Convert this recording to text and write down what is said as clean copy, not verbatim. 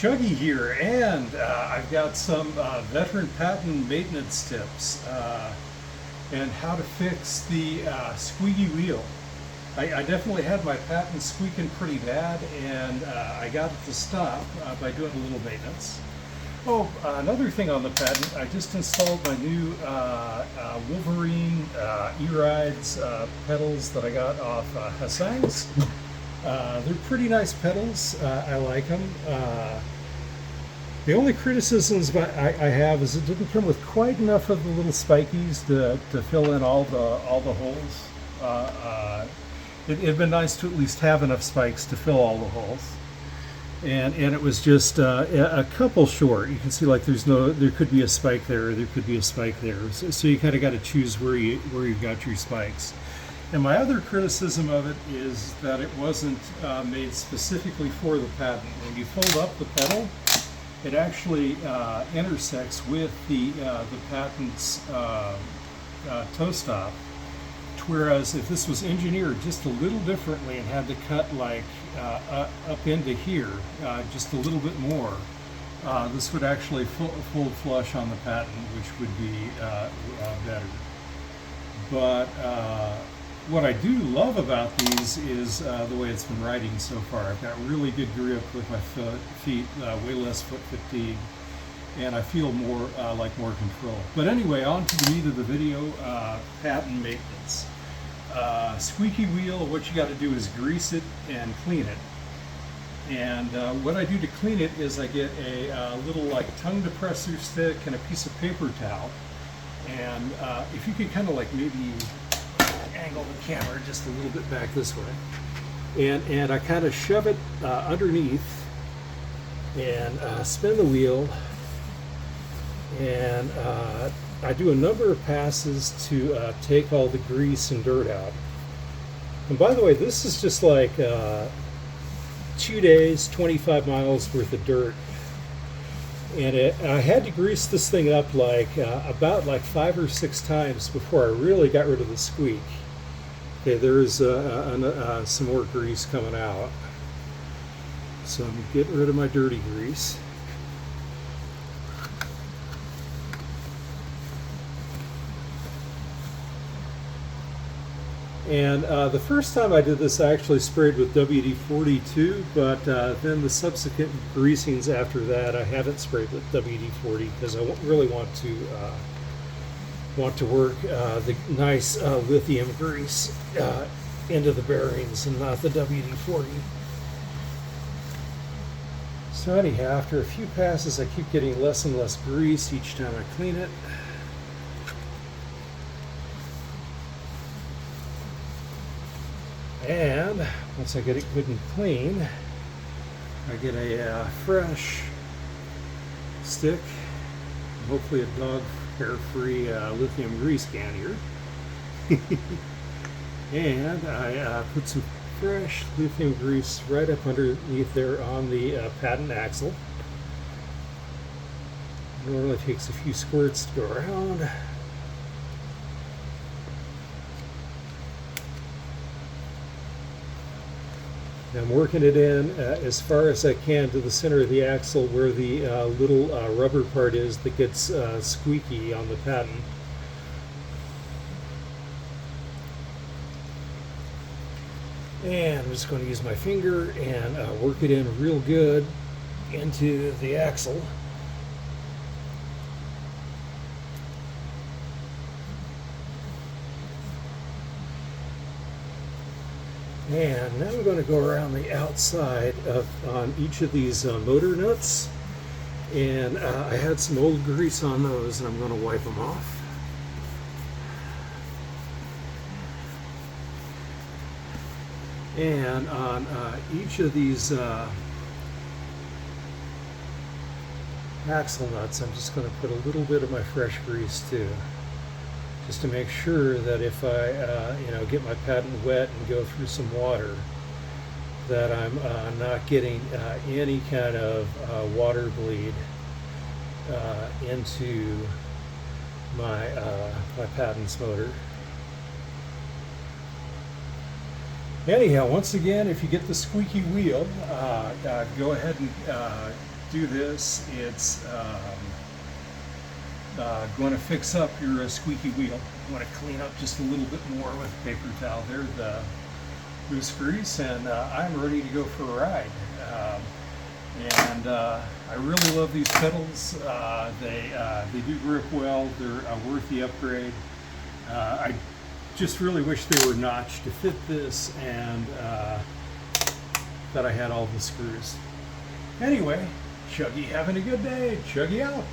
Chuggy here, and I've got some veteran Patton maintenance tips and how to fix the squeaky wheel. I definitely had my Patton squeaking pretty bad, and I got it to stop by doing a little maintenance. Oh, another thing on the Patton, I just installed my new Wolverine pedals that I got off Hisang's. They're pretty nice pedals. I like them. The only criticisms I have is it didn't come with quite enough of the little spikies to fill in all the holes. It'd been nice to at least have enough spikes to fill all the holes. And it was just a couple short. You can see like there could be a spike there, or there could be a spike there. So you kind of got to choose where you've got your spikes. And my other criticism of it is that it wasn't made specifically for the Patton. When you fold up the pedal, it actually intersects with the Patton's toe stop. Whereas if this was engineered just a little differently and had to cut like up into here just a little bit more, this would actually fold flush on the Patton, which would be better. But what I do love about these is the way it's been riding so far. I've got really good grip with my feet, way less foot fatigue, and I feel more like more control. But anyway, on to the meat of the video, Patton maintenance. Squeaky wheel, what you got to do is grease it and clean it. And what I do to clean it is I get a little like tongue depressor stick and a piece of paper towel. And if you could kind of like maybe angle the camera just a little bit back this way, and I kind of shove it underneath and spin the wheel, and I do a number of passes to take all the grease and dirt out. And by the way, this is just like 2 days, 25 miles worth of dirt. And I had to grease this thing up like about like 5 or 6 times before I really got rid of the squeak. Okay, there's some more grease coming out. So I'm getting rid of my dirty grease. And the first time I did this, I actually sprayed with WD-40 too, but then the subsequent greasings after that, I haven't sprayed with WD-40 because I really want to work the nice lithium grease into the bearings and not the WD-40. So anyhow, after a few passes, I keep getting less and less grease each time I clean it. And once I get it good and clean, I get a fresh stick, hopefully a dog hair-free lithium grease can here. And I put some fresh lithium grease right up underneath there on the Patton axle. It normally takes a few squirts to go around. I'm working it in as far as I can to the center of the axle where the little rubber part is that gets squeaky on the Patton. And I'm just going to use my finger and work it in real good into the axle. And now I'm going to go around the outside on each of these motor nuts, and I had some old grease on those, and I'm going to wipe them off. And on each of these axle nuts, I'm just going to put a little bit of my fresh grease too, just to make sure that if I get my Patton wet and go through some water, that I'm not getting any kind of water bleed into my Patton's motor. Anyhow, once again, if you get the squeaky wheel, go ahead and do this. It's going to fix up your squeaky wheel. You want to clean up just a little bit more with a paper towel. There, the loose grease, and I'm ready to go for a ride. I really love these pedals. They do grip well. They're a worthy upgrade. I just really wish they were notched to fit this, and that I had all the screws. Anyway, Chuggy having a good day. Chuggy out.